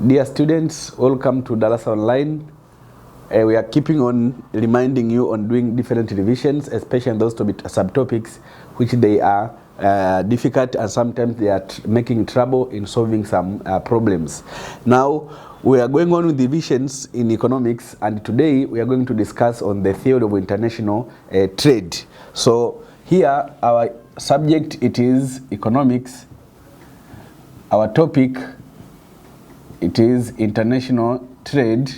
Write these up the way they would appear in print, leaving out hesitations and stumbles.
Dear students, welcome to Darasa Online. We are keeping on reminding you on doing different revisions, especially those subtopics which they are difficult and sometimes they are making trouble in solving some problems. Now, we are going on with divisions in economics, and today we are going to discuss on the theory of international trade. So here our subject, it is economics. Our topic, it is international trade.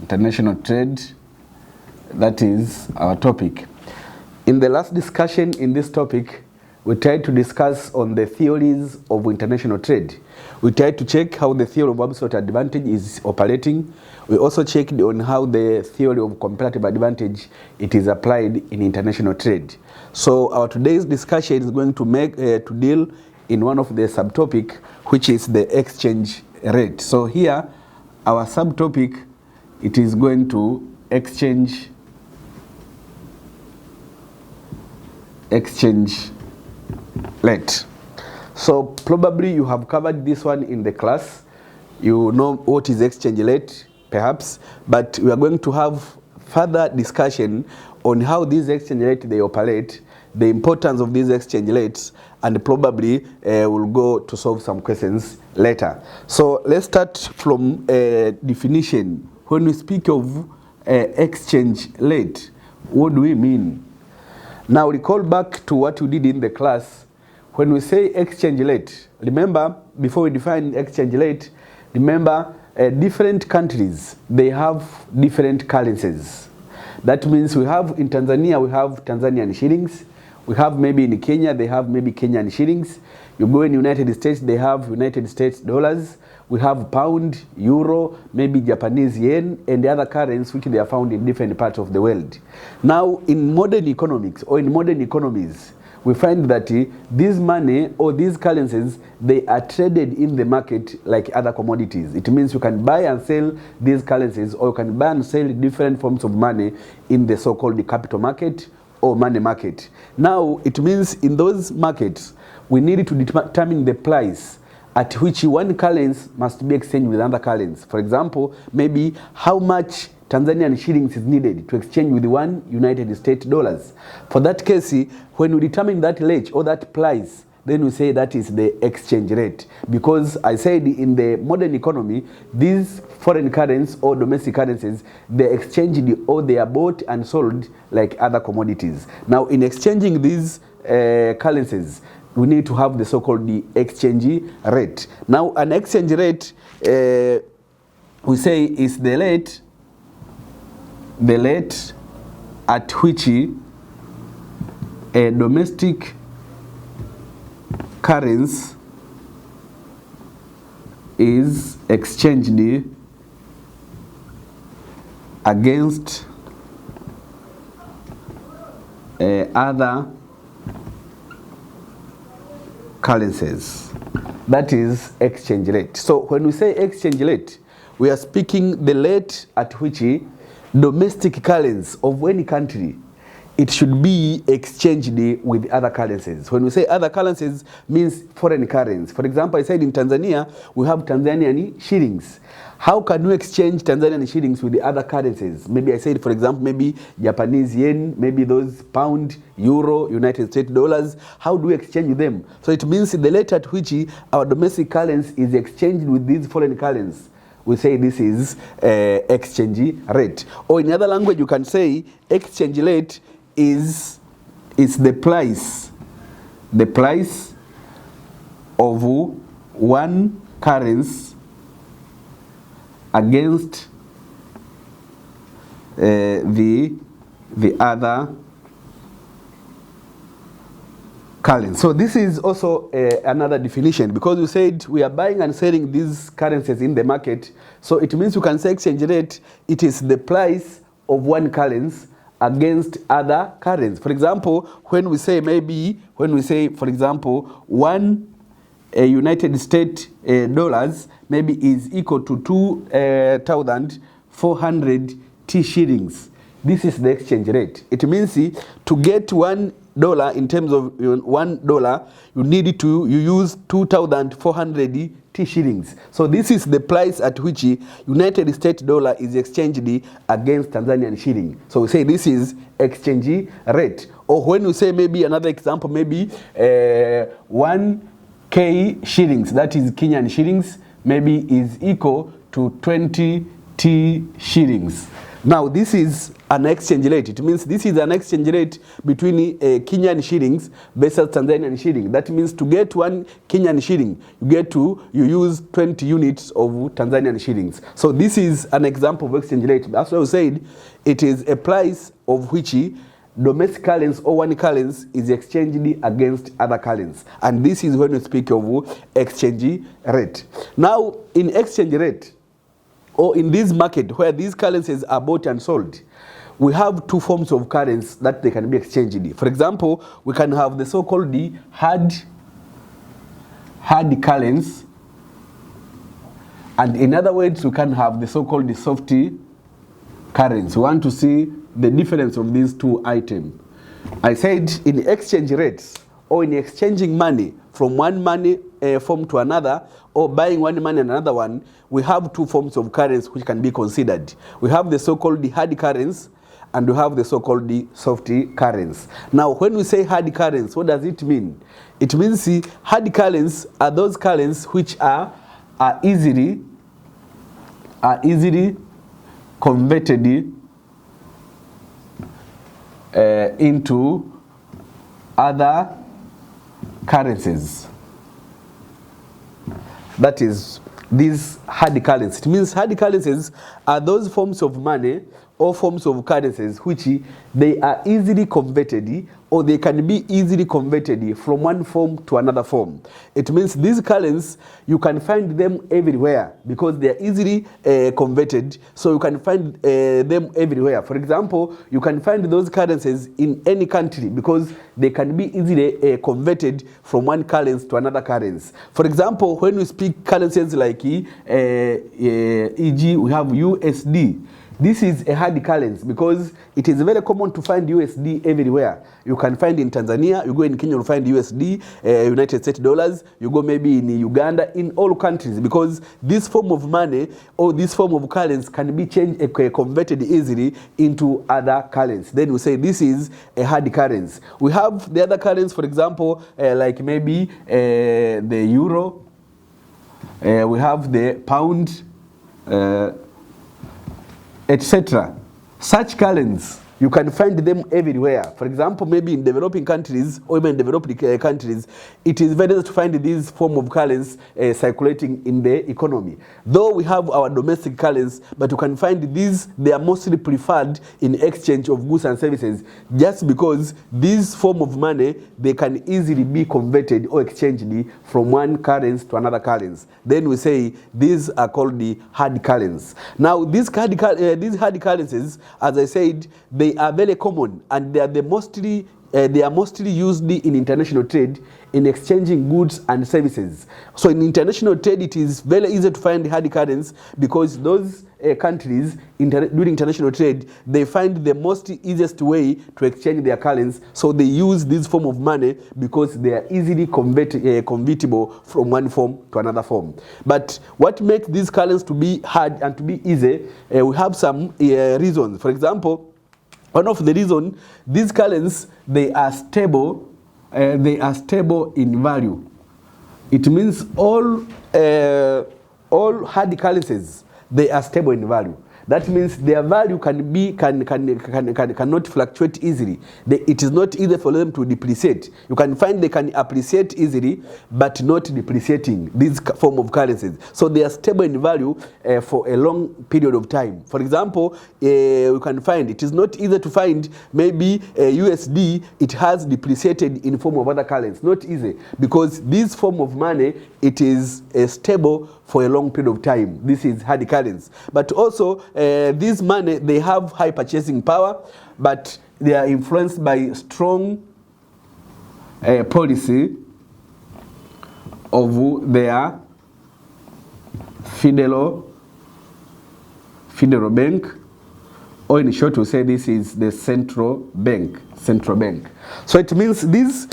International trade, that is our topic. In the last discussion in this topic, we tried to discuss on the theories of international trade. We tried to check how the theory of absolute advantage is operating. We also checked on how the theory of comparative advantage it is applied in international trade. So our today's discussion is going to deal in one of the subtopic, which is the exchange rate. So here our subtopic, it is going to exchange rate. So probably you have covered this one in the class. You know what is exchange rate perhaps, but we are going to have further discussion on how these exchange rates they operate, the importance of these exchange rates, and probably we'll go to solve some questions later. So let's start from a definition. When we speak of exchange rate, what do we mean? Now recall back to what you did in the class. When we say exchange rate, remember before we define exchange rate, remember different countries, they have different currencies. That means we have in Tanzania, we have Tanzanian shillings. We have maybe in Kenya, they have maybe Kenyan shillings. You go in United States, they have United States dollars. We have pound, euro, maybe Japanese yen, and the other currencies which they are found in different parts of the world. Now, in modern economics or in modern economies, we find that this money or these currencies, they are traded in the market like other commodities. It means you can buy and sell these currencies, or you can buy and sell different forms of money in the so-called capital market or money market. Now, it means in those markets, we need to determine the price at which one currency must be exchanged with another currency. For example, maybe how much Tanzanian shillings is needed to exchange with one United States dollars. For that case, when we determine that rate or that price, then we say that is the exchange rate. Because I said in the modern economy, these foreign currencies or domestic currencies, they exchanged or they are bought and sold like other commodities. Now, in exchanging these currencies, we need to have the so-called the exchange rate. Now, an exchange rate, we say is the rate at which a domestic currency is exchanged against other currencies. That is exchange rate. So when we say exchange rate, we are speaking the rate at which domestic currency of any country, it should be exchanged with other currencies. When we say other currencies, means foreign currencies. For example, I said in Tanzania, we have Tanzanian shillings. How can we exchange Tanzanian shillings with the other currencies? Maybe I said, for example, maybe Japanese yen, maybe those pound, euro, United States dollars. How do we exchange them? So it means the rate at which our domestic currency is exchanged with these foreign currencies, we say this is exchange rate. Or in other language, you can say exchange rate is the price of one currency against the other currency. So this is also another definition, because you said we are buying and selling these currencies in the market. So it means you can say exchange rate, it is the price of one currency against other currencies. For example, when we say for example, one United States dollars maybe is equal to 2,400 T shillings. This is the exchange rate. It means to get one dollar, in terms of $1, you use 2,400 T shillings. So this is the price at which United States dollar is exchanged against Tanzanian shilling. So we say this is exchange rate. Or when we say, maybe another example, maybe 1K shillings, that is Kenyan shillings, maybe is equal to 20 T shillings. Now this is an exchange rate. It means this is an exchange rate between Kenyan shillings versus Tanzanian shilling. That means to get 1 Kenyan shilling, you use 20 units of Tanzanian shillings. So this is an example of exchange rate. That's why I said it is a price of which domestic currency or one currency is exchanged against other currencies. And this is when we speak of exchange rate. Now in exchange rate, or in this market where these currencies are bought and sold, we have two forms of currency that they can be exchanged. For example, we can have the so-called hard currency, and in other words, we can have the so-called soft currency. We want to see the difference of these two items. I said in exchange rates, or in exchanging money from one money form to another, or buying one money and another one, we have two forms of currency which can be considered. We have the so-called hard currency, and we have the so-called soft currency. Now, when we say hard currency, what does it mean? It means hard currency are those currencies which are easily converted into other currencies. That is, these hard currencies. It means hard currencies are those forms of money or forms of currencies which they are easily converted, or they can be easily converted from one form to another form. It means these currencies, you can find them everywhere because they are easily converted, so you can find them everywhere. For example, you can find those currencies in any country because they can be easily converted from one currency to another currency. For example, when we speak currencies like e.g. we have USD. This is a hard currency because it is very common to find USD everywhere. You can find in Tanzania, you go in Kenya, you'll find USD, United States dollars, you go maybe in Uganda, in all countries, because this form of money or this form of currency can be changed, converted easily into other currencies. Then we say this is a hard currency. We have the other currencies, for example, like maybe the euro, we have the pound, etc. Such currencies, you can find them everywhere. For example, maybe in developing countries or even in developed countries, it is very easy to find these form of currencies circulating in the economy. Though we have our domestic currencies, but you can find these, they are mostly preferred in exchange of goods and services, just because this form of money, they can easily be converted or exchanged from one currency to another currency. Then we say these are called the hard currencies. Now, these hard currencies, as I said, they are very common, and they are mostly used in international trade, in exchanging goods and services. So in international trade, it is very easy to find hard currencies because those countries during international trade, they find the most easiest way to exchange their currencies. So they use this form of money because they are easily convertible from one form to another form. But what makes these currencies to be hard and to be easy, we have some reasons. For example, one of the reasons, these currencies, they are stable in value. It means all hard currencies, they are stable in value. That means their value cannot fluctuate easily. It is not easy for them to depreciate. You can find they can appreciate easily, but not depreciating, these form of currencies. So they are stable in value for a long period of time. For example, you can find it is not easy to find maybe USD, it has depreciated in form of other currencies. Not easy, because this form of money, it is stable for a long period of time. This is hard currency. But also, this money, they have high purchasing power, but they are influenced by strong policy of their federal bank, or in short, we say this is the central bank. central bank. So it means these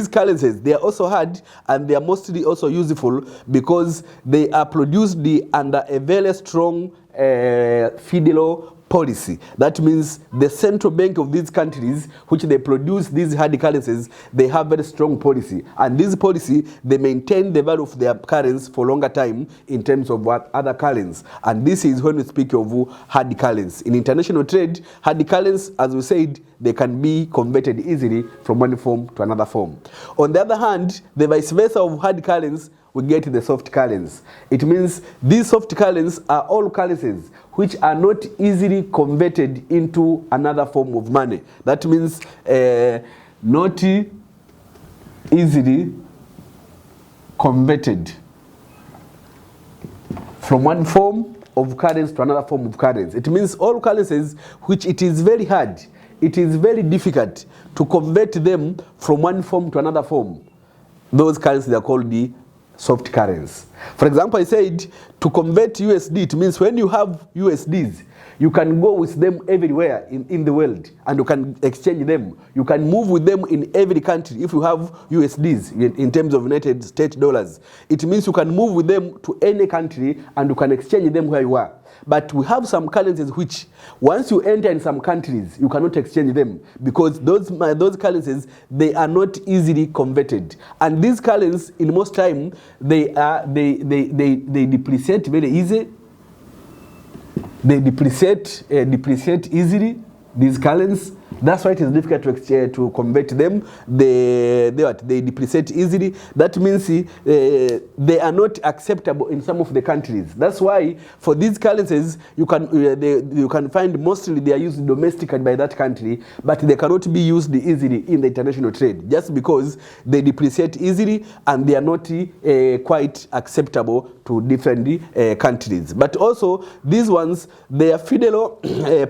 currencies, they are also hard and they are mostly also useful because they are produced under a very strong federal policy. That means the central bank of these countries, which they produce these hard currencies, they have very strong policy. And this policy, they maintain the value of their currency for longer time in terms of what other currencies. And this is when we speak of hard currency. In international trade, hard currencies, as we said, they can be converted easily from one form to another form. On the other hand, the vice versa of hard currencies, we get the soft currencies. It means these soft currencies are all currencies which are not easily converted into another form of money. That means not easily converted from one form of currency to another form of currency. It means all currencies which it is very hard, it is very difficult to convert them from one form to another form. Those currencies are called the soft currency. For example, I said to convert USD, it means when you have USDs, you can go with them everywhere in the world and you can exchange them. You can move with them in every country if you have USDs in terms of United States dollars. It means you can move with them to any country and you can exchange them where you are. But we have some currencies which, once you enter in some countries, you cannot exchange them because those currencies, they are not easily converted. And these currencies, in most time, they depreciate very easy. They depreciate easily. These currencies. That's why it is difficult to convert them. They depreciate easily. That means they are not acceptable in some of the countries. That's why for these currencies you can find mostly they are used domestically by that country, but they cannot be used easily in the international trade just because they depreciate easily and they are not quite acceptable to different countries. But also these ones, their federal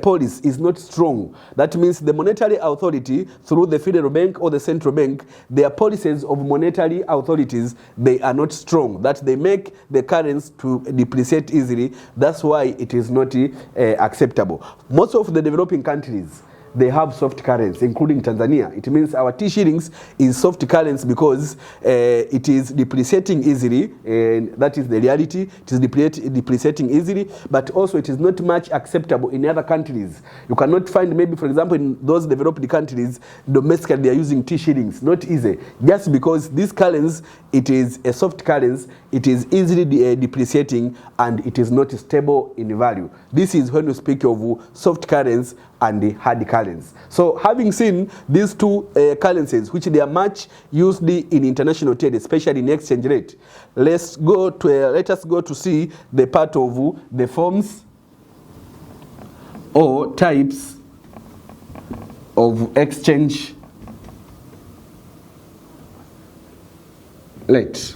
policy is not strong. That means the monetary authority through the federal bank or the central bank, their policies of monetary authorities, they are not strong. That they make the currency to depreciate easily. That's why it is not acceptable. Most of the developing countries, they have soft currency, including Tanzania. It means our T-shillings is soft currency because it is depreciating easily, and that is the reality. It is depreciating easily, but also it is not much acceptable in other countries. You cannot find, maybe for example, in those developed countries, domestically they are using T-shillings. Not easy, just because this currency, it is a soft currency, it is easily depreciating, and it is not stable in value. This is when we speak of soft currency and the hard currency. So having seen these two currencies, which they are much used in international trade, especially in exchange rate, let us go to see the part of the forms or types of exchange rate.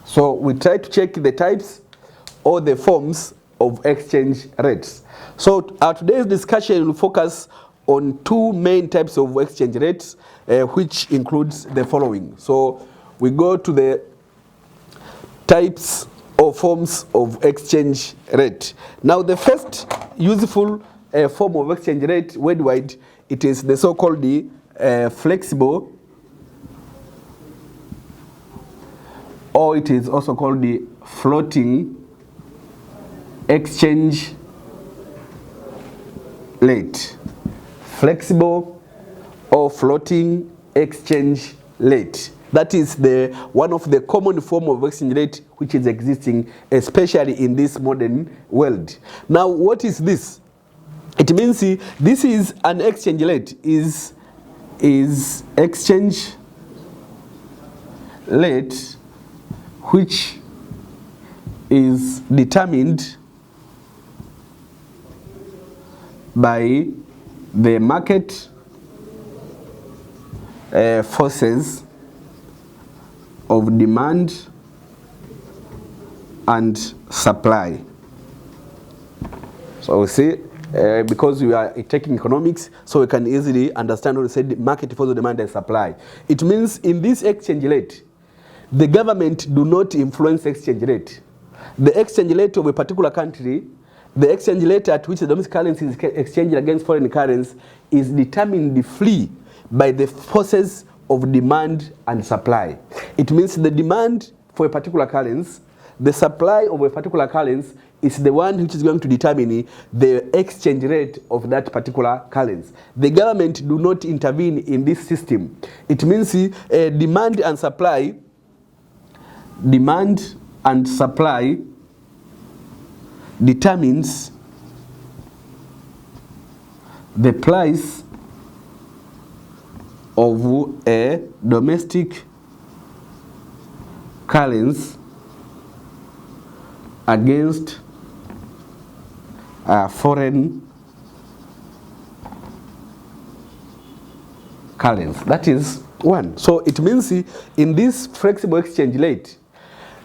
So we try to check the types or the forms of exchange rates. So our today's discussion will focus on two main types of exchange rates, which includes the following. So we go to the types or forms of exchange rate. Now the first useful form of exchange rate worldwide, it is the so-called flexible, or it is also called the floating exchange rate. Flexible or floating exchange rate. That is one of the common form of exchange rate which is existing, especially in this modern world. Now, what is this? It means this is an exchange rate. Is exchange rate which is determined by the market forces of demand and supply. So we see, because we are taking economics, so we can easily understand what we said, market forces of demand and supply. It means in this exchange rate, the government do not influence exchange rate. The exchange rate of a particular country, the exchange rate at which the domestic currency is exchanged against foreign currency, is determined free by the forces of demand and supply. It means the demand for a particular currency, the supply of a particular currency is the one which is going to determine the exchange rate of that particular currency. The government do not intervene in this system. It means demand and supply determines the price of a domestic currency against foreign currency. That is one. So it means in this flexible exchange rate,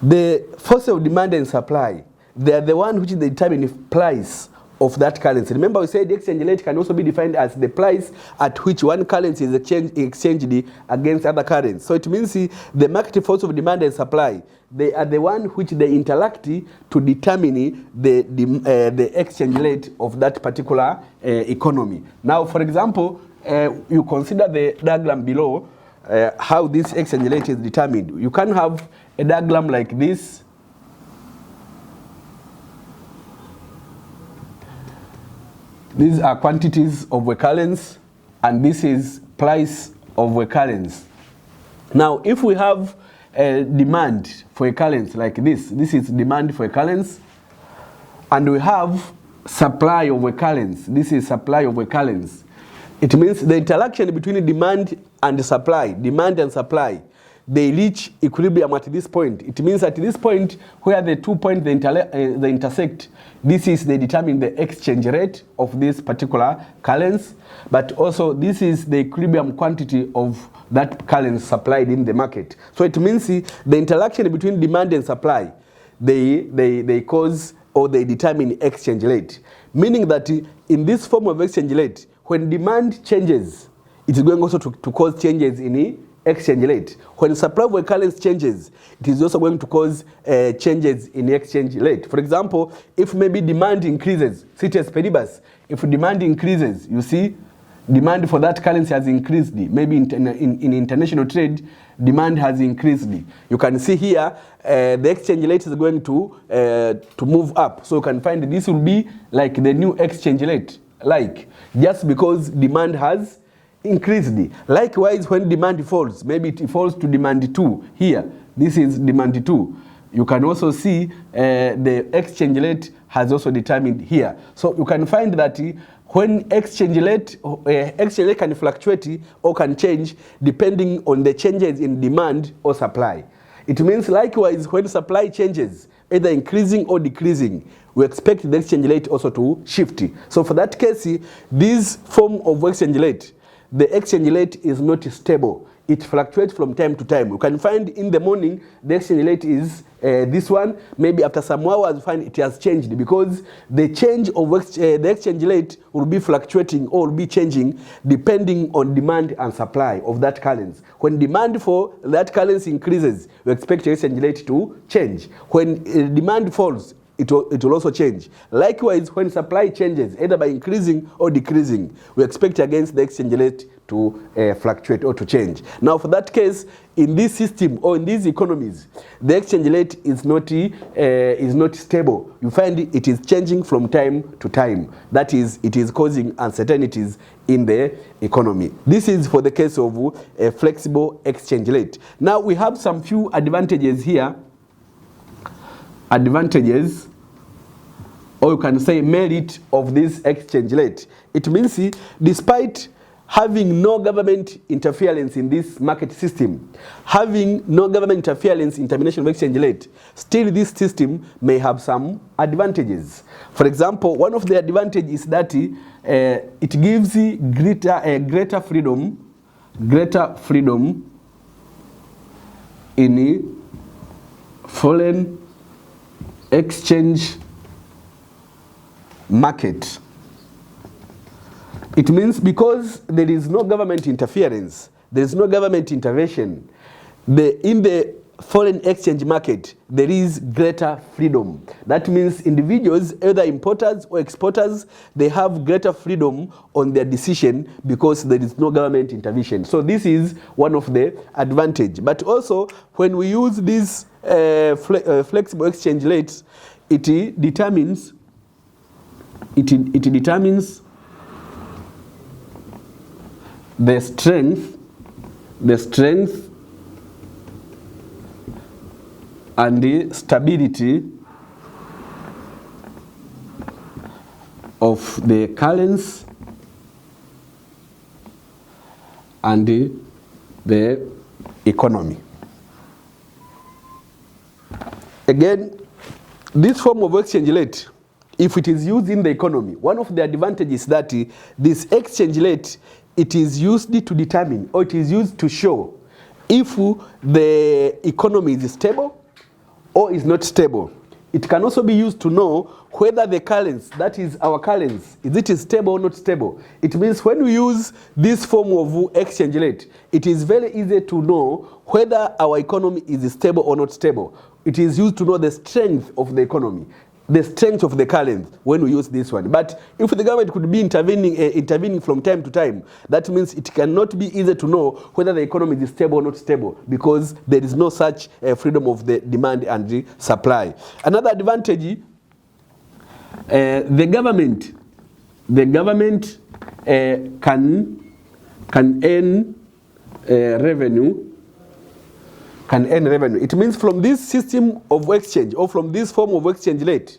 the force of demand and supply, they are the one which determine the price of that currency. Remember, we said the exchange rate can also be defined as the price at which one currency is exchanged against other currencies. So it means the market force of demand and supply, they are the one which they interact to determine the exchange rate of that particular economy. Now, for example, you consider the diagram below, how this exchange rate is determined. You can have a diagram like this. These are quantities of a currency, and this is price of a currency. Now, if we have a demand for a currency like this is demand for a currency, and we have supply of a currency, this is supply of a currency. It means the interaction between demand and supply, they reach equilibrium at this point. It means at this point where the 2 points they intersect, this is they determine the exchange rate of this particular currency, but also this is the equilibrium quantity of that currency supplied in the market. So it means the interaction between demand and supply, they cause or they determine exchange rate. Meaning that in this form of exchange rate, when demand changes, it is going also to cause changes in exchange rate. When supply of a currency changes, it is also going to cause changes in exchange rate. For example, if maybe demand increases, ceteris paribus, if demand increases, you see demand for that currency has increased. Maybe in international trade, demand has increased. You can see here the exchange rate is going to move up. So you can find this will be like the new exchange rate, like just because demand has increased. Likewise, when demand falls, maybe it falls to demand 2 here. This is demand 2. You can also see the exchange rate has also determined here. So you can find that when exchange rate can fluctuate or can change depending on the changes in demand or supply. It means likewise when supply changes, either increasing or decreasing, we expect the exchange rate also to shift. So for that case, this form of exchange rate, the exchange rate is not stable. It fluctuates from time to time. You can find in the morning the exchange rate is this one. Maybe after some hours you find it has changed, because the change of the exchange rate will be fluctuating or will be changing depending on demand and supply of that currency. When demand for that currency increases, we expect the exchange rate to change. When demand falls, it will also change. Likewise, when supply changes, either by increasing or decreasing, we expect against the exchange rate to fluctuate or to change. Now, for that case, in this system or in these economies, the exchange rate is not stable. You find it is changing from time to time. That is, it is causing uncertainties in the economy. This is for the case of a flexible exchange rate. Now, we have some few advantages here. Advantages, or you can say merit of this exchange rate. It means despite having no government interference in this market system, having no government interference in termination of exchange rate, still this system may have some advantages. For example, one of the advantages is that it gives greater freedom in foreign exchange market. It means because there is no government interference, there is no government intervention, in the foreign exchange market, there is greater freedom. That means individuals, either importers or exporters, they have greater freedom on their decision because there is no government intervention. So this is one of the advantage. But also, when we use these flexible exchange rates, it determines the strength and the stability of the currency and the economy. Again, this form of exchange rate, if it is used in the economy, one of the advantages is that this exchange rate, it is used to determine, or it is used to show if the economy is stable or is not stable. It can also be used to know whether the currency, that is our currency, is it stable or not stable. It means when we use this form of exchange rate, it is very easy to know whether our economy is stable or not stable. It is used to know the strength of the economy, the strength of the currency when we use this one. But if the government could be intervening from time to time, that means it cannot be easy to know whether the economy is stable or not stable, because there is no such freedom of the demand and the supply. Another advantage, the government can earn revenue. It means from this system of exchange, or from this form of exchange rate,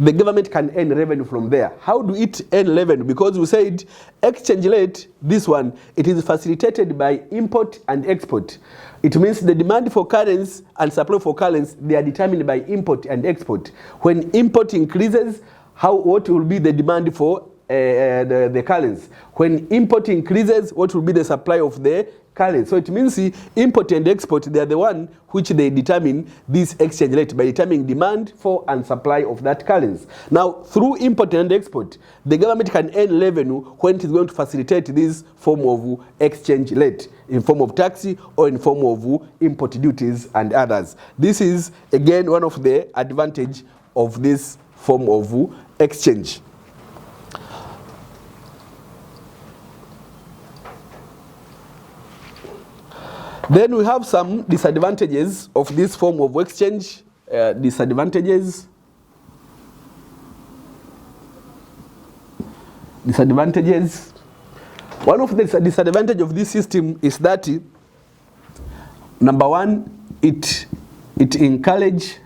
the government can earn revenue from there. How do it earn revenue? Because we said exchange rate, this one, it is facilitated by import and export. It means the demand for currency and supply for currency, they are determined by import and export. When import increases, what will be the demand for the currency? When import increases, what will be the supply of the currency? So it means import and export, they are the one which they determine this exchange rate by determining demand for and supply of that currency. Now, through import and export, the government can earn revenue when it is going to facilitate this form of exchange rate in form of tax or in form of import duties and others. This is again one of the advantage of this form of exchange. Then we have some disadvantages of this form of exchange. Disadvantages. One of the disadvantages of this system is that, number one, it encourages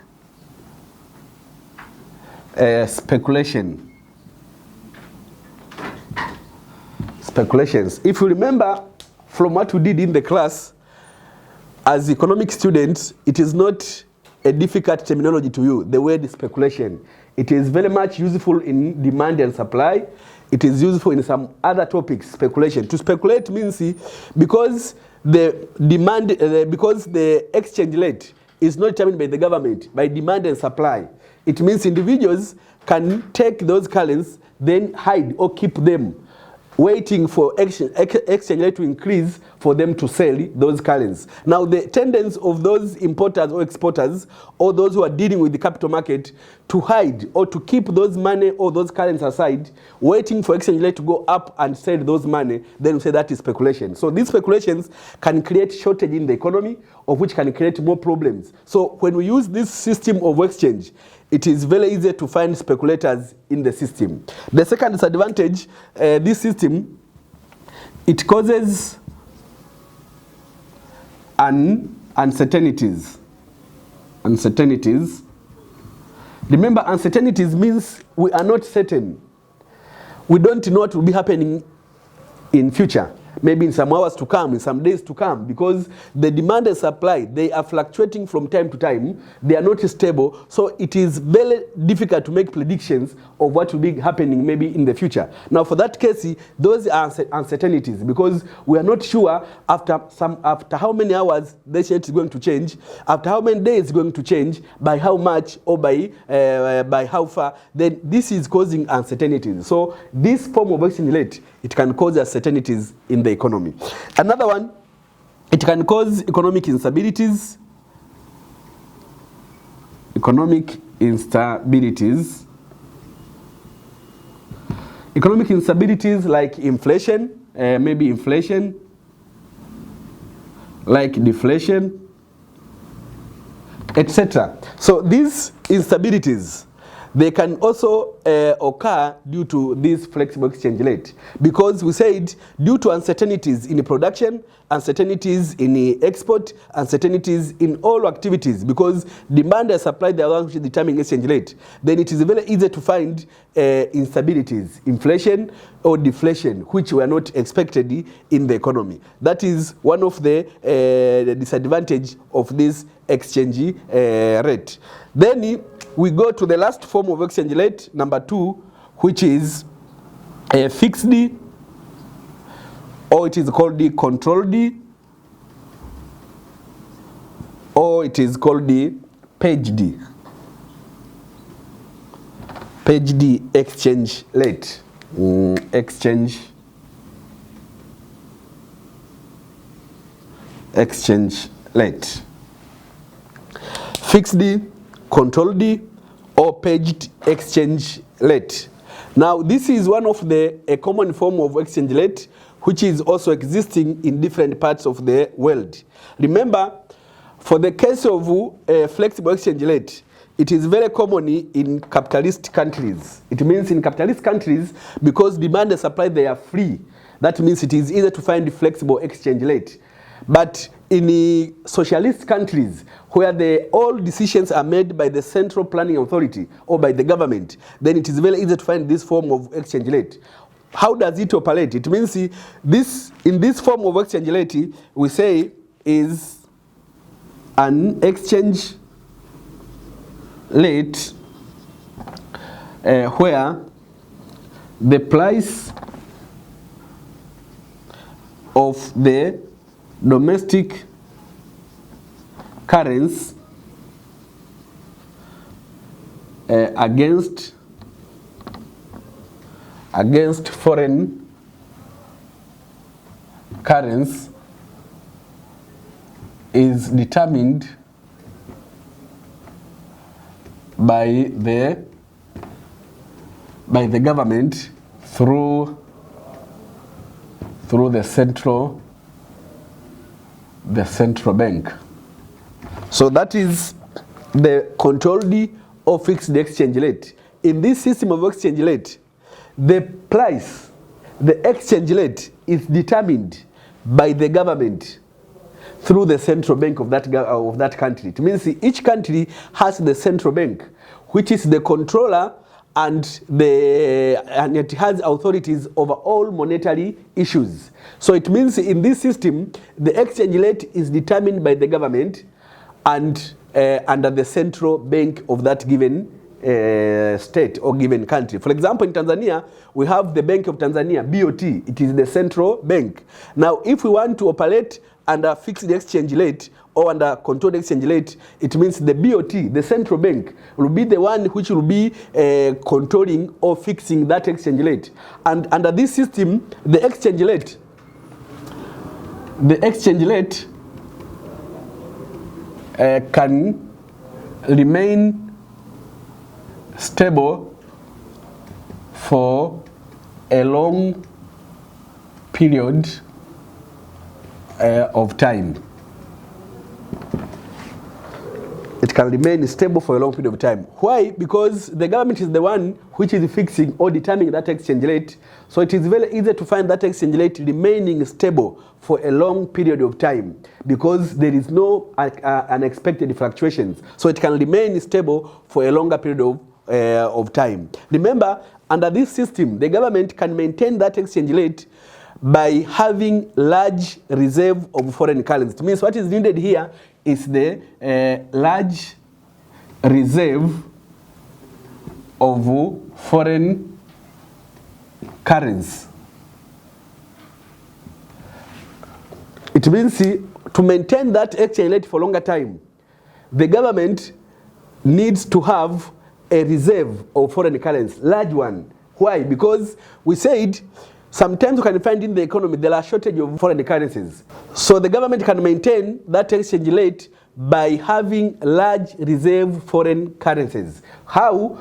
speculations. If you remember from what we did in the class, as economic students, it is not a difficult terminology to you, the word speculation. It is very much useful in demand and supply. It is useful in some other topics, speculation. To speculate means because the exchange rate is not determined by the government, by demand and supply. It means individuals can take those currencies, then hide or keep them, waiting for exchange rate to increase for them to sell those currencies. Now, the tendency of those importers or exporters, or those who are dealing with the capital market, to hide or to keep those money or those currencies aside, waiting for exchange rate to go up and sell those money, then we say that is speculation. So these speculations can create shortage in the economy, of which can create more problems. So when we use this system of exchange, it is very easy to find speculators in the system. The second disadvantage, this system, it causes uncertainties. Remember, uncertainties means we are not certain. We don't know what will be happening in future. Maybe in some hours to come, in some days to come, because the demand and supply, they are fluctuating from time to time. They are not stable, so it is very difficult to make predictions of what will be happening maybe in the future. Now, for that case, those are uncertainties, because we are not sure after how many hours the rate is going to change, after how many days it's going to change, by how much or by how far. Then this is causing uncertainties. So this form of exchange rate, it can cause uncertainties in the economy. Another one, it can cause economic instabilities. economic instabilities. Economic instabilities like inflation, maybe inflation, like deflation, etc. So these instabilities, they can also occur due to this flexible exchange rate, because we said due to uncertainties in production, uncertainties in export, uncertainties in all activities, because demand and supply, they are the ones which determine exchange rate, then it is very easy to find instabilities, inflation or deflation, which were not expected in the economy. That is one of the disadvantage of this exchange rate. Then we go to the last form of exchange rate, number 2, which is a fixed, or it is called the controlled, or it is called the paged exchange rate. Exchange rate. Fixed, controlled, or paged exchange rate. Now this is one of a common form of exchange rate which is also existing in different parts of the world. Remember, for the case of flexible exchange rate, it is very common in capitalist countries. It means in capitalist countries, because demand and supply, they are free. That means it is easier to find flexible exchange rate. But in the socialist countries, where all decisions are made by the central planning authority or by the government, then it is very easy to find this form of exchange rate. How does it operate? It means in this form of exchange rate, we say is an exchange rate where the price of the domestic currency against foreign currency is determined by the government through the central bank. So that is the controlled or fixed exchange rate. In this system of exchange rate, the price, the exchange rate, is determined by the government through the central bank of that country. It means each country has the central bank, which is the controller, and it has authorities over all monetary issues. So it means in this system, the exchange rate is determined by the government and under the central bank of that given state or given country. For example, in Tanzania, we have the Bank of Tanzania, BOT. It is the central bank. Now, if we want to operate under fixed exchange rate or under controlled exchange rate, it means the BOT, the central bank, will be the one which will be controlling or fixing that exchange rate. And under this system, the exchange rate can remain stable for a long period of time. It can remain stable for a long period of time. Why? Because the government is the one which is fixing or determining that exchange rate. So it is very easy to find that exchange rate remaining stable for a long period of time, because there is no unexpected fluctuations. So it can remain stable for a longer period of time. Remember, under this system, the government can maintain that exchange rate by having large reserve of foreign currency. It means what is needed here is the large reserve of foreign currency. It means to maintain that exchange rate for longer time, the government needs to have a reserve of foreign currency, large one. Why? Because we said sometimes you can find in the economy there are shortage of foreign currencies. So the government can maintain that exchange rate by having large reserve foreign currencies. How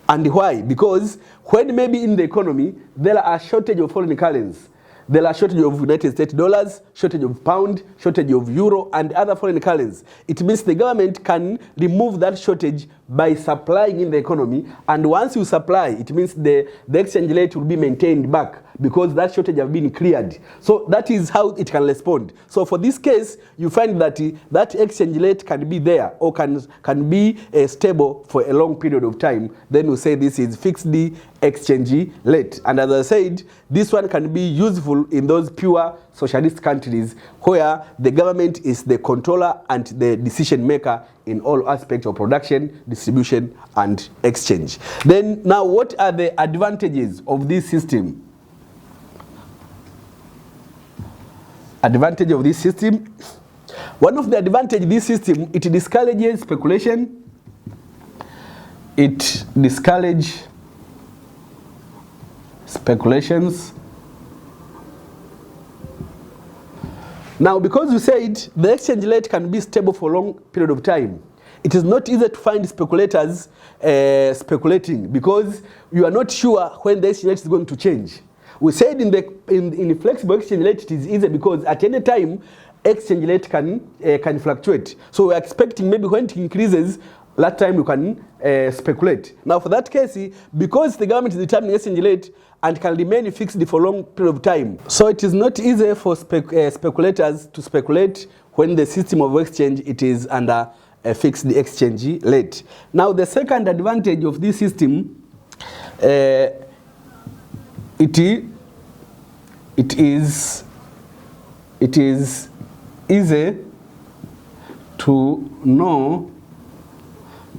and why? Because when maybe in the economy there are shortage of foreign currencies, there are shortage of United States dollars, shortage of pound, shortage of euro, and other foreign currencies. It means the government can remove that shortage by supplying in the economy. And once you supply, it means the exchange rate will be maintained back because that shortage have been cleared. So that is how it can respond. So for this case, you find that that exchange rate can be there or can be stable for a long period of time. Then we say this is fixed exchange rate. And as I said, this one can be useful in those pure socialist countries where the government is the controller and the decision maker in all aspects of production, distribution, and exchange. Then now, what are the advantages of this system? Advantage of this system. One of the advantages of this system, it discourages speculation. It discourages speculations. Now, because you said the exchange rate can be stable for a long period of time, it is not easy to find speculators speculating because you are not sure when the exchange rate is going to change. We said in the flexible exchange rate it is easy because at any time exchange rate can fluctuate. So we are expecting maybe when it increases, that time you can speculate. Now for that case, because the government is determining exchange rate and can remain fixed for a long period of time, so it is not easy for speculators to speculate when the system of exchange it is under a fixed exchange rate. Now the second advantage of this system, it is easy to know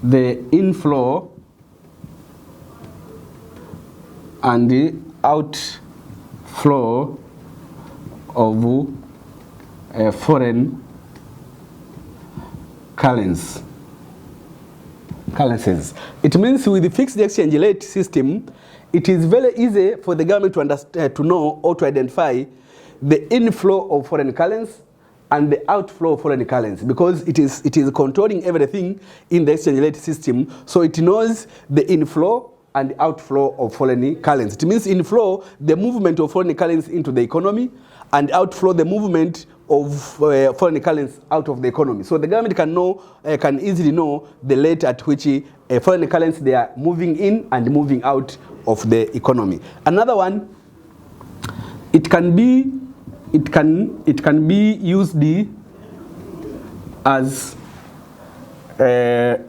the inflow and the outflow of foreign currencies. It means with the fixed exchange rate system, it is very easy for the government to understand, to know or to identify the inflow of foreign currencies and the outflow of foreign currency because it is controlling everything in the exchange rate system. So it knows the inflow and the outflow of foreign currency. It means inflow, the movement of foreign currency into the economy, and outflow, the movement of foreign currency out of the economy. So the government can easily know the rate at which foreign currency they are moving in and moving out of the economy. Another one, it can be used as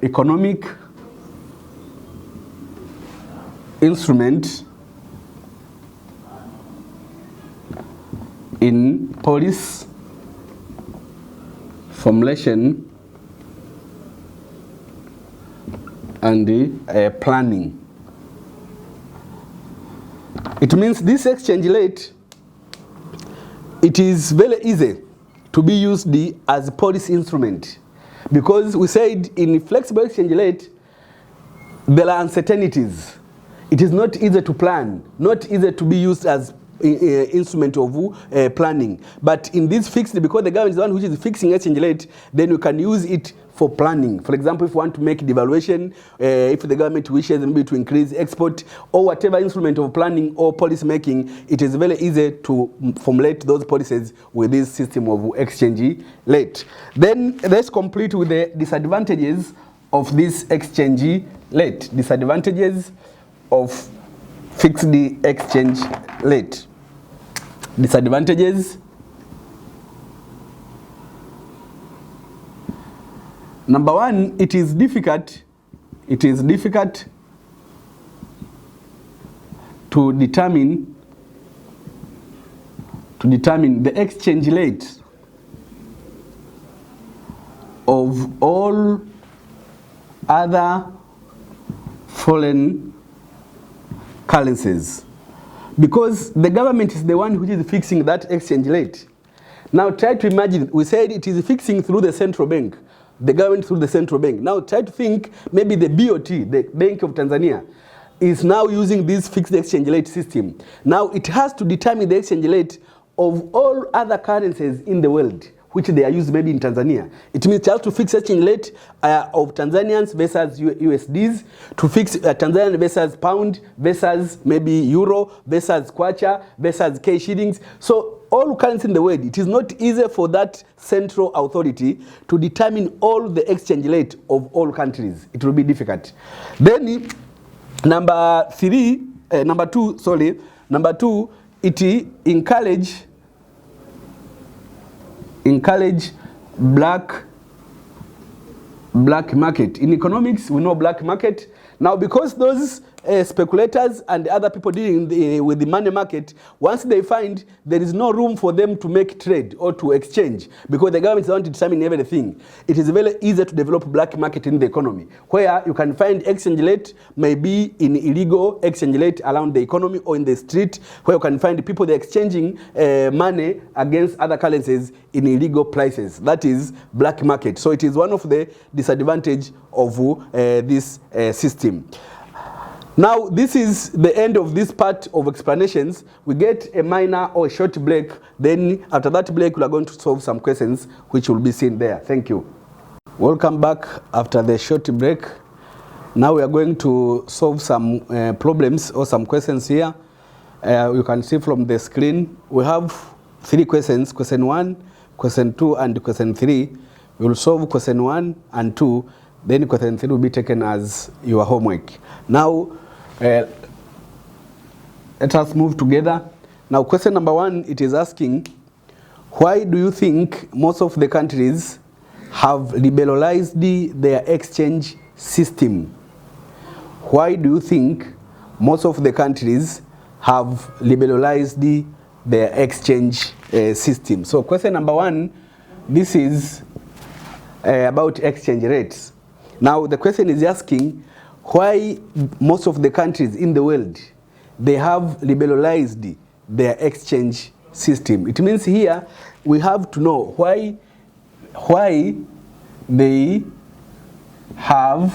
economic instrument in policy formulation and planning. It means this exchange rate, it is very easy to be used as a policy instrument because we said in flexible exchange rate there are uncertainties. It is not easy to plan, not easy to be used as instrument of planning. But in this fixed, because the government is the one which is fixing exchange rate, then you can use it for planning. For example, if you want to make devaluation, if the government wishes maybe to increase export or whatever instrument of planning or policy making, it is very easy to formulate those policies with this system of exchange rate. Then let's complete with the disadvantages of this exchange rate. Disadvantages of fixed exchange rate. Disadvantages. Number one, it is difficult to determine the exchange rate of all other foreign currencies because the government is the one which is fixing that exchange rate. Now try to imagine, we said it is fixing through the central bank, the government through the central bank. Now try to think maybe the BOT, the Bank of Tanzania, is now using this fixed exchange rate system. Now it has to determine the exchange rate of all other currencies in the world. which they are used maybe in Tanzania. It means just to fix exchange rate of Tanzanians versus USDs, to fix Tanzanian versus pound versus maybe euro versus kwacha versus K shillings. So all currency in the world, it is not easy for that central authority to determine all the exchange rate of all countries. It will be difficult. Then number two, it encourage black market. In economics, we know black market. Now, because those speculators and other people dealing with the money market, once they find there is no room for them to make trade or to exchange, because the government is not determining everything, it is very easy to develop black market in the economy, where you can find exchange rate maybe in illegal exchange rate around the economy or in the street, where you can find people they're exchanging money against other currencies in illegal prices. That is black market. So it is one of the disadvantages of this system. Now, this is the end of this part of explanations. We get a minor or a short break. Then after that break, we are going to solve some questions which will be seen there. Thank you. Welcome back after the short break. Now we are going to solve some problems or some questions here. You can see from the screen, we have 3 questions, question 1, question 2, and question 3. We will solve question 1 and 2. Then question 3 will be taken as your homework. Now, let us move together. Now, question number 1, it is asking, why do you think most of the countries have liberalized their exchange system? Why do you think most of the countries have liberalized their exchange system? So, question number 1, this is about exchange rates. Now, the question is asking, why most of the countries in the world, they have liberalized their exchange system. It means here we have to know why they have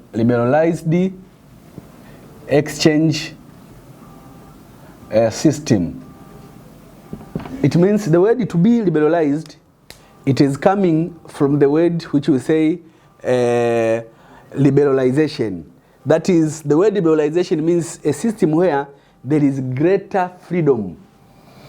liberalized the exchange system. It means the word to be liberalized, it is coming from the word which we say liberalization. That is, the word liberalization means a system where there is greater freedom.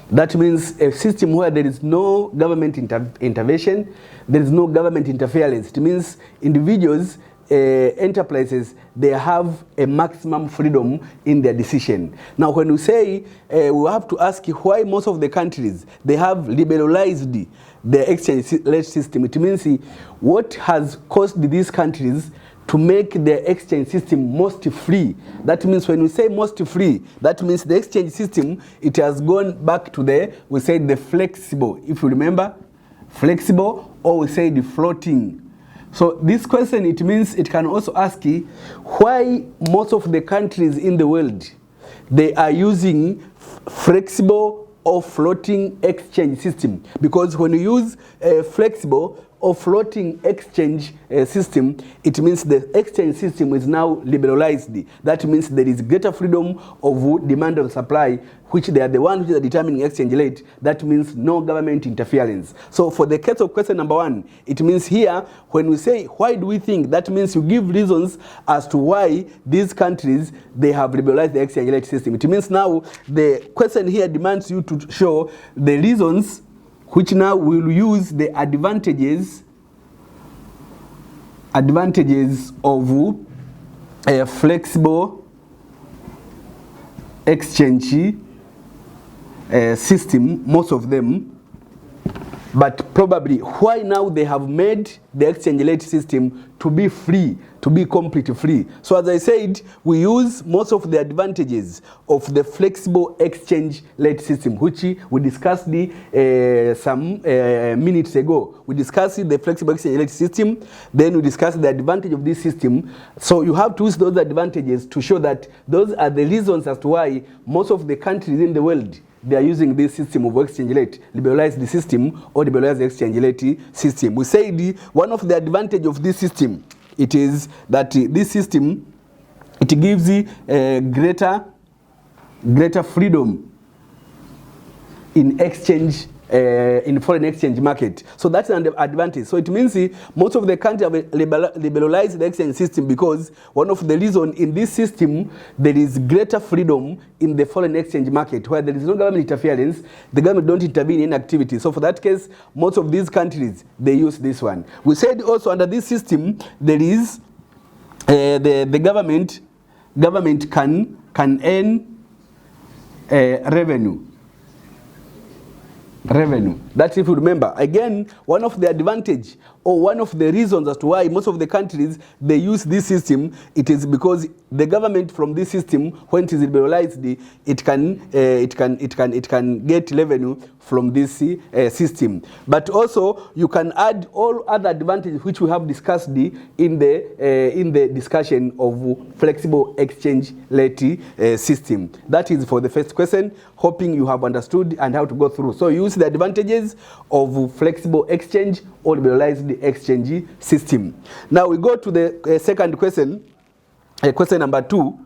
That means a system where there is no government intervention, there is no government interference. It means individuals, enterprises, they have a maximum freedom in their decision. Now, when we say, we have to ask why most of the countries, they have liberalized the exchange rate system. It means what has caused these countries to make their exchange system most free. That means when we say most free, that means the exchange system, it has gone back to we say the flexible, if you remember, flexible, or we say the floating. So this question, it means it can also ask why most of the countries in the world, they are using flexible or floating exchange system. Because when you use a flexible or floating exchange system, it means the exchange system is now liberalized. That means there is greater freedom of demand and supply, which they are the ones which are determining exchange rate. That means no government interference. So for the case of question number 1, it means here, when we say, why do we think, that means you give reasons as to why these countries, they have liberalized the exchange rate system. It means now the question here demands you to show the reasons which now will use the advantages of a flexible exchange system, most of them, but probably why now they have made the exchange rate system to be free, to be completely free. So as I said, we use most of the advantages of the flexible exchange rate system, which we discussed some minutes ago. We discussed the flexible exchange rate system, then we discussed the advantage of this system. So you have to use those advantages to show that those are the reasons as to why most of the countries in the world, they are using this system of exchange rate, liberalize the system or liberalize the exchange rate system. We said one of the advantage of this system, it is that this system, it gives greater freedom in exchange in foreign exchange market. So that's an advantage. So it means most of the countries have liberalized the exchange system because one of the reasons in this system there is greater freedom in the foreign exchange market where there is no government interference. The government don't intervene in activity. So for that case, most of these countries, they use this one. We said also under this system there is the government can earn revenue. That if you remember, again, one of the advantage or one of the reasons as to why most of the countries they use this system, it is because the government from this system, when it is liberalized, it can get revenue from this system. But also you can add all other advantages which we have discussed in the discussion of flexible exchange rate system. That is for the first question, hoping you have understood and how to go through. So use the advantages of flexible exchange or liberalized exchange system. Now we go to the second question, question number two.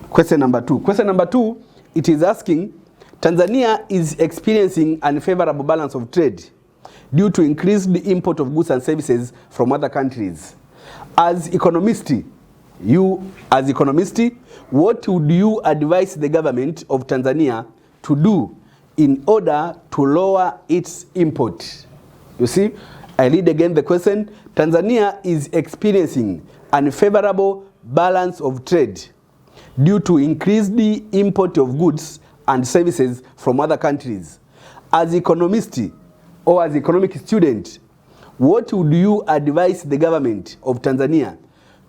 Question number two, it is asking, Tanzania is experiencing unfavorable balance of trade due to increased import of goods and services from other countries. As economist, what would you advise the government of Tanzania to do in order to lower its import? You see, I read again the question. Tanzania is experiencing unfavorable balance of trade due to increased import of goods and services from other countries. As economist or as economic student, what would you advise the government of Tanzania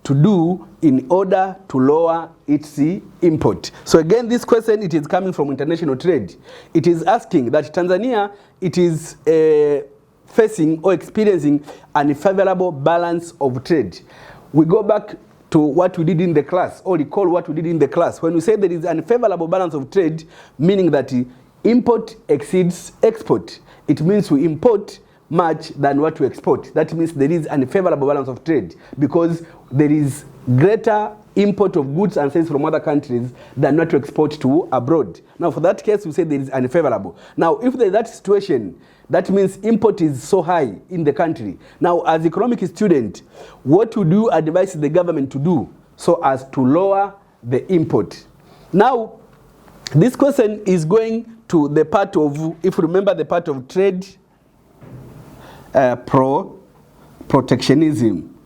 to do in order to lower its import? So again, this question, it is coming from international trade. It is asking that Tanzania, it is facing or experiencing an unfavorable balance of trade. We go back to what we did in the class, or recall what we did in the class. When we say there is an unfavorable balance of trade, meaning that import exceeds export. It means we import much than what we export. That means there is an unfavorable balance of trade because there is greater import of goods and services from other countries than what we export to abroad. Now for that case, we say there is unfavorable. Now if there is that situation, that means import is so high in the country. Now as economic student, what would you advise the government to do so as to lower the import? Now this question is going to the part of, if you remember the part of trade protectionism.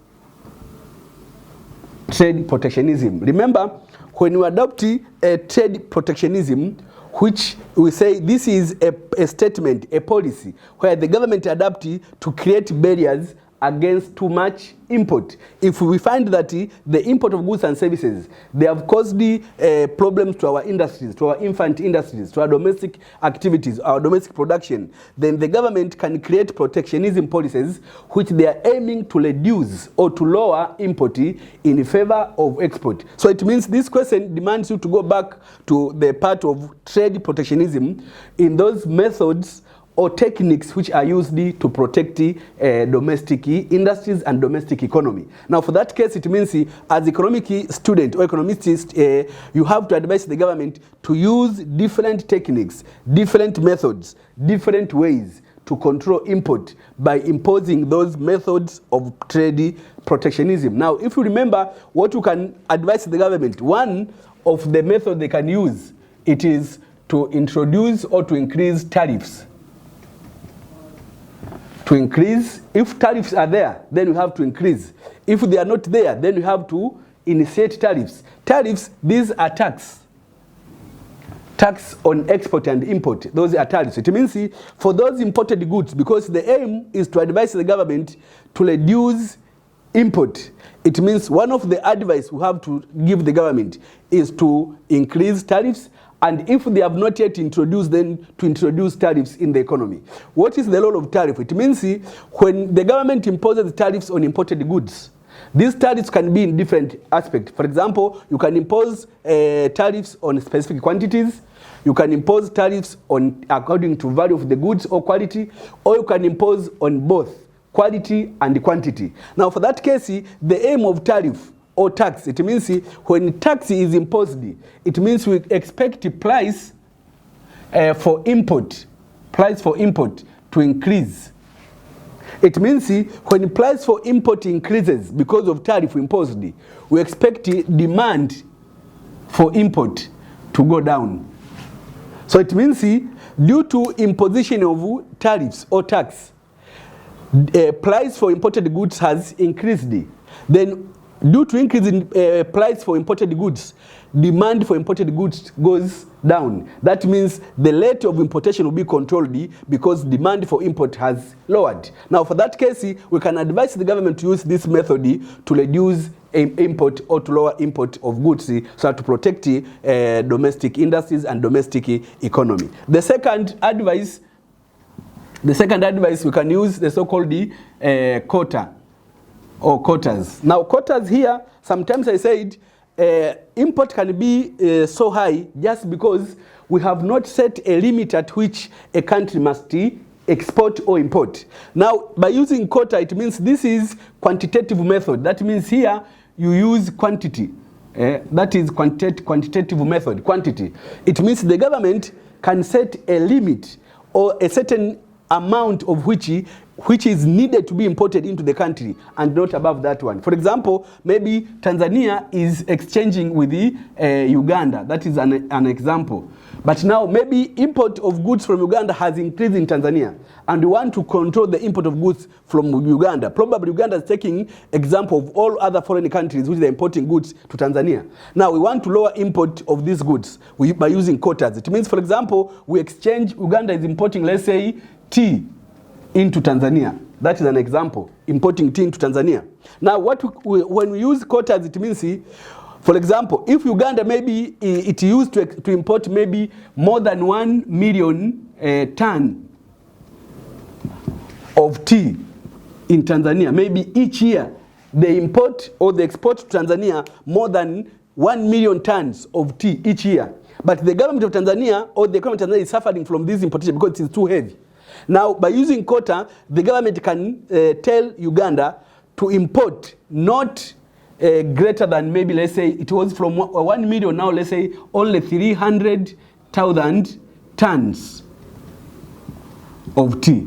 Trade protectionism. Remember, when you adopt a trade protectionism, which we say this is a statement, a policy, where the government adapts to create barriers against too much import. If we find that the import of goods and services, they have caused problems to our industries, to our infant industries, to our domestic activities, our domestic production, then the government can create protectionism policies which they are aiming to reduce or to lower import in favor of export. So it means this question demands you to go back to the part of trade protectionism in those methods or techniques which are used to protect domestic industries and domestic economy. Now for that case, it means as economic student or economist, you have to advise the government to use different techniques, different methods, different ways to control import by imposing those methods of trade protectionism. Now if you remember what you can advise the government, one of the methods they can use, it is to introduce or to increase tariffs. To increase, if tariffs are there, then you have to increase. If they are not there, then you have to initiate tariffs. Tariffs, these are tax on export and import. Those are tariffs. It means for those imported goods, because the aim is to advise the government to reduce import. It means one of the advice we have to give the government is to increase tariffs, and if they have not yet introduced, then to introduce tariffs in the economy. What is the role of tariff? It means when the government imposes tariffs on imported goods, these tariffs can be in different aspects. For example, you can impose tariffs on specific quantities. You can impose tariffs on according to value of the goods or quality, or you can impose on both quality and quantity. Now for that case, the aim of tariff or tax, it means when tax is imposed, it means we expect the price for import, price for import to increase. It means when price for import increases because of tariff imposed, we expect demand for import to go down. So it means due to imposition of tariffs or tax, price for imported goods has increased. Then due to increase in price for imported goods, demand for imported goods goes down. That means the rate of importation will be controlled because demand for import has lowered. Now for that case, we can advise the government to use this method to reduce import or to lower import of goods so as to protect domestic industries and domestic economy. The second advice we can use the so-called quota or quotas. Now quotas here, sometimes I said import can be so high just because we have not set a limit at which a country must export or import. Now by using quota, it means this is quantitative method. That means here you use quantity. That is quantitative method, quantity. It means the government can set a limit or a certain amount of which is needed to be imported into the country and not above that one. For example, maybe Tanzania is exchanging with Uganda. That is an example. But now maybe import of goods from Uganda has increased in Tanzania and we want to control the import of goods from Uganda. Probably Uganda is taking example of all other foreign countries which are importing goods to Tanzania. Now we want to lower import of these goods by using quotas. It means, for example, we exchange, Uganda is importing, let's say, tea into Tanzania. That is an example, importing tea into Tanzania. Now when we use quotas, it means, for example, if Uganda maybe it used to import maybe more than 1 million ton of tea in Tanzania, maybe each year they import or they export to Tanzania more than 1 million tons of tea each year. But the government of Tanzania or the economy of Tanzania is suffering from this importation because it is too heavy. Now, by using quota, the government can tell Uganda to import not greater than maybe, let's say, it was from 1 million, now let's say only 300,000 tons of tea.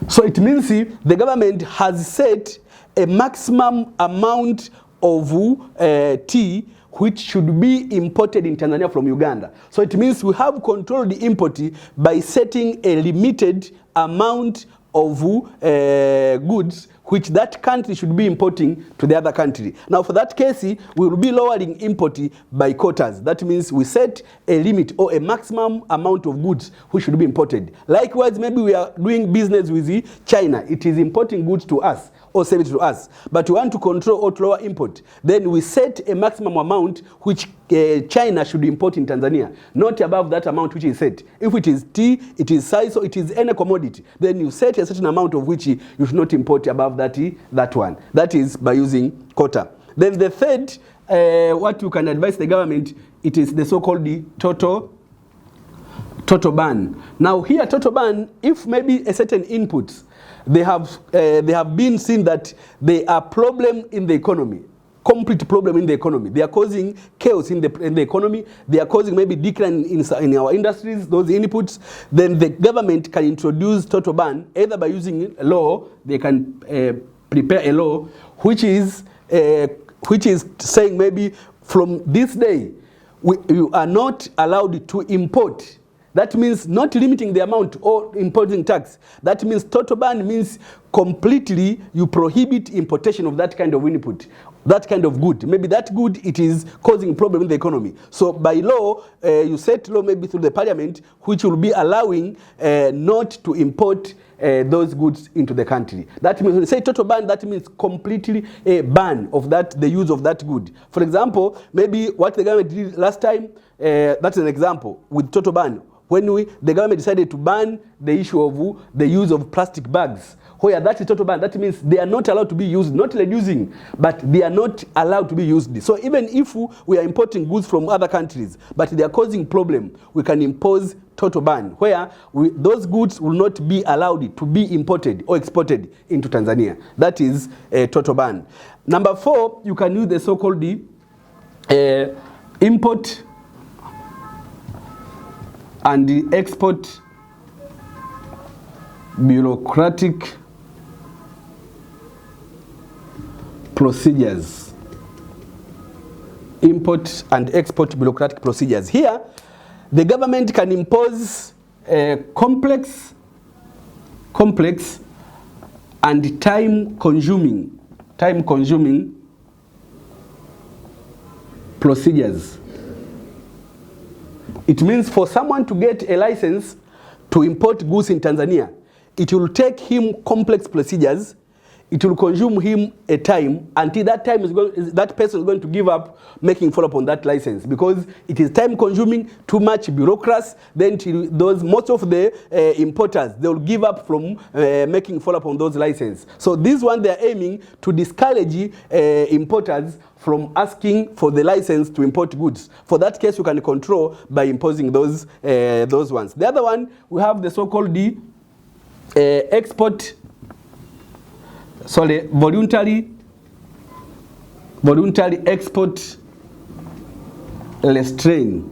So it means the government has set a maximum amount of tea which should be imported in Tanzania from Uganda. So it means we have controlled the import by setting a limited amount of goods which that country should be importing to the other country. Now for that case, we will be lowering import by quotas. That means we set a limit or a maximum amount of goods which should be imported. Likewise, maybe we are doing business with China. It is importing goods to us or sell it to us, but we want to control or to lower import. Then we set a maximum amount which China should import in Tanzania, not above that amount which is set. If it is tea, it is size, or it is any commodity, then you set a certain amount of which you should not import above that one. That is by using quota. Then the third, what you can advise the government, it is the so-called total ban. Now here, total ban, if maybe a certain inputs, they have been seen that they are problem in the economy, complete problem in the economy. They are causing chaos in the economy. They are causing maybe decline in our industries, those inputs. Then the government can introduce total ban, either by using a law. They can prepare a law which is saying maybe from this day you are not allowed to import. That means not limiting the amount or imposing tax. That means total ban means completely you prohibit importation of that kind of input, that kind of good. Maybe that good, it is causing problem in the economy. So by law, you set law maybe through the parliament, which will be allowing not to import those goods into the country. That means when you say total ban, that means completely a ban of the use of that good. For example, maybe what the government did last time, that's an example with total ban. When the government decided to ban the issue of the use of plastic bags, where that is total ban, that means they are not allowed to be used, not reducing, but they are not allowed to be used. So even if we are importing goods from other countries, but they are causing problem, we can impose total ban, where those goods will not be allowed to be imported or exported into Tanzania. That is a total ban. Number 4, you can use the so-called and the export bureaucratic procedures. Import and export bureaucratic procedures. Here, the government can impose complex and time-consuming procedures. It means for someone to get a license to import goods in Tanzania, it will take him complex procedures. It will consume him a time until that time that person is going to give up making follow up on that license, because it is time consuming, too much bureaucracy. Then most of the importers, they will give up from making follow up on those licenses. So this one, they are aiming to discourage importers from asking for the license to import goods. For that case, you can control by imposing those ones. The other one, we have the so-called voluntary export restraint.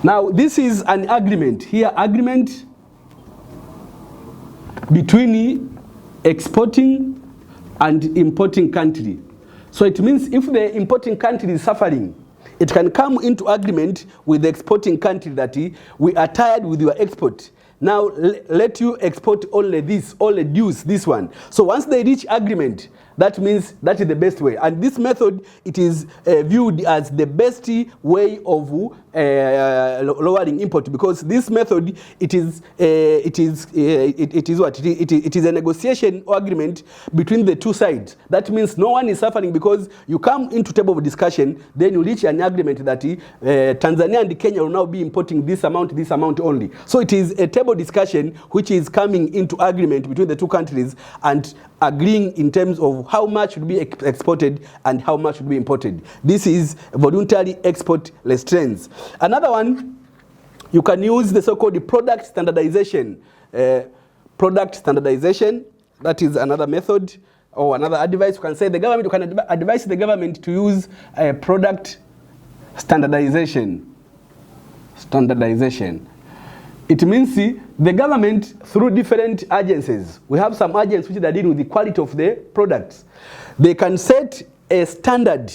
Now, this is an agreement. Here, agreement between exporting and importing country. So it means if the importing country is suffering, it can come into agreement with the exporting country that we are tired with your export. Now let you export only this, only reduce this one. So once they reach agreement, that means that is the best way. And this method, it is viewed as the best way of lowering import, because this method, it is a negotiation or agreement between the two sides. That means no one is suffering, because you come into table of discussion, then you reach an agreement that Tanzania and Kenya will now be importing this amount only. So it is a table discussion which is coming into agreement between the two countries and agreeing in terms of how much should be exported and how much should be imported. This is voluntary export restraints. Another one, you can use the so-called product standardization. Product standardization, that is another method or another advice. You can say the government, you can advise the government to use product standardization. It means the government, through different agencies, we have some agents which are dealing with the quality of the products. They can set a standard,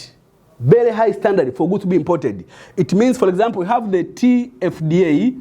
very high standard for goods to be imported. It means, for example, we have the TFDA,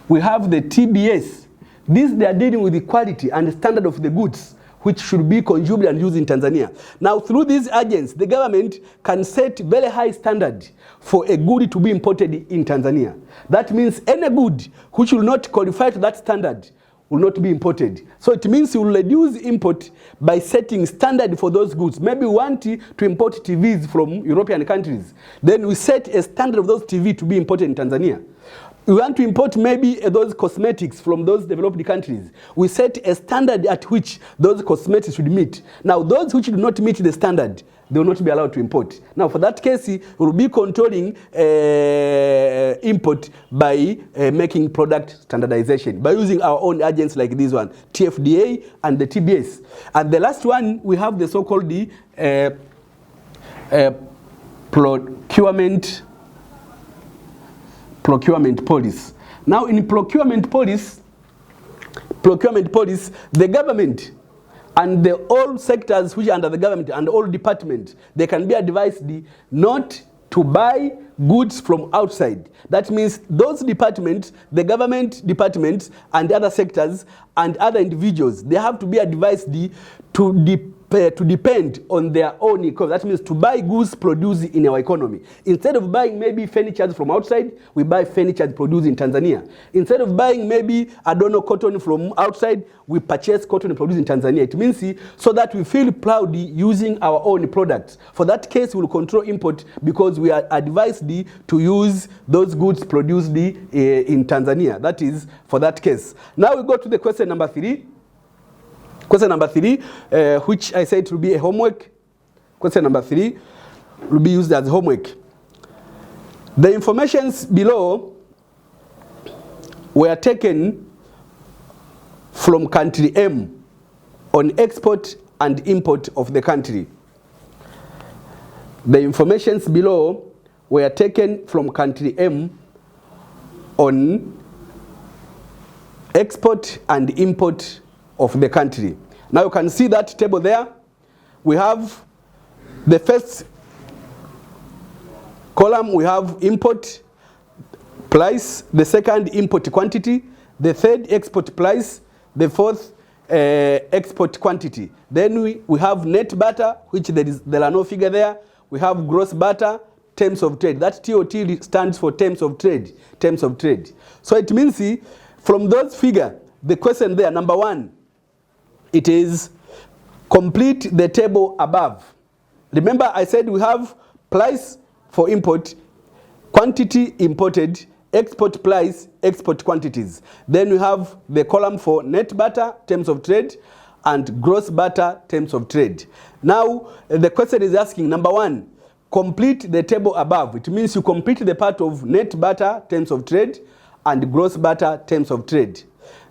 we have the TBS. These, they are dealing with the quality and the standard of the goods which should be consumed and used in Tanzania. Now, through these agents, the government can set very high standard for a good to be imported in Tanzania. That means any good which will not qualify to that standard will not be imported. So it means you will reduce import by setting standard for those goods. Maybe we want to import TVs from European countries. Then we set a standard of those TV to be imported in Tanzania. We want to import maybe those cosmetics from those developed countries. We set a standard at which those cosmetics should meet. Now, those which do not meet the standard, they will not be allowed to import. Now, for that case, we will be controlling import by making product standardization, by using our own agents like this one, TFDA and the TBS. And the last one, we have the so-called procurement policy. Now, in procurement policy, the government and all sectors which are under the government and all departments, they can be advised not to buy goods from outside. That means those departments, the government departments and other sectors and other individuals, they have to be advised to depend on their own economy. That means to buy goods produced in our economy. Instead of buying maybe furniture from outside, we buy furniture produced in Tanzania. Instead of buying maybe, I don't know, cotton from outside, we purchase cotton produced in Tanzania. It means so that we feel proud using our own products. For that case, we will control import because we are advised to use those goods produced in Tanzania. That is for that case. Now we go to the question number 3. Question number 3, which I said will be a homework. Question number 3 will be used as homework. The informations below were taken from country M on export and import of the country. The informations below were taken from country M on export and import of the country. Now you can see that table there. We have the first column, we have import price, the second import quantity, the third export price, the fourth export quantity. Then we have net barter, which there are no figure there. We have gross barter, terms of trade. That TOT stands for terms of trade. Terms of trade. So it means, see, from those figures, the question there, number one, it is complete the table above. Remember I said we have price for import, quantity imported, export price, export quantities. Then we have the column for net barter, terms of trade, and gross barter, terms of trade. Now the question is asking, number one, complete the table above. It means you complete the part of net barter, terms of trade, and gross barter, terms of trade.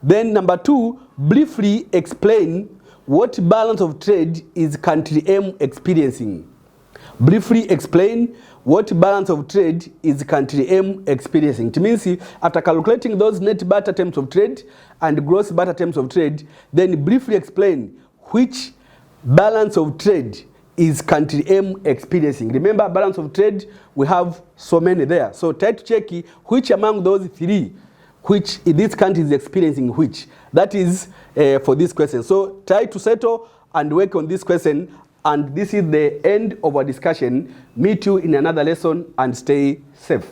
Then number two, briefly explain what balance of trade is country M experiencing. Briefly explain what balance of trade is country M experiencing. It means after calculating those net barter terms of trade and gross barter terms of trade, then briefly explain which balance of trade is country M experiencing. Remember, balance of trade, we have so many there. So try to check which among those three, which this country is experiencing which. That is for this question. So try to settle and work on this question. And this is the end of our discussion. Meet you in another lesson and stay safe.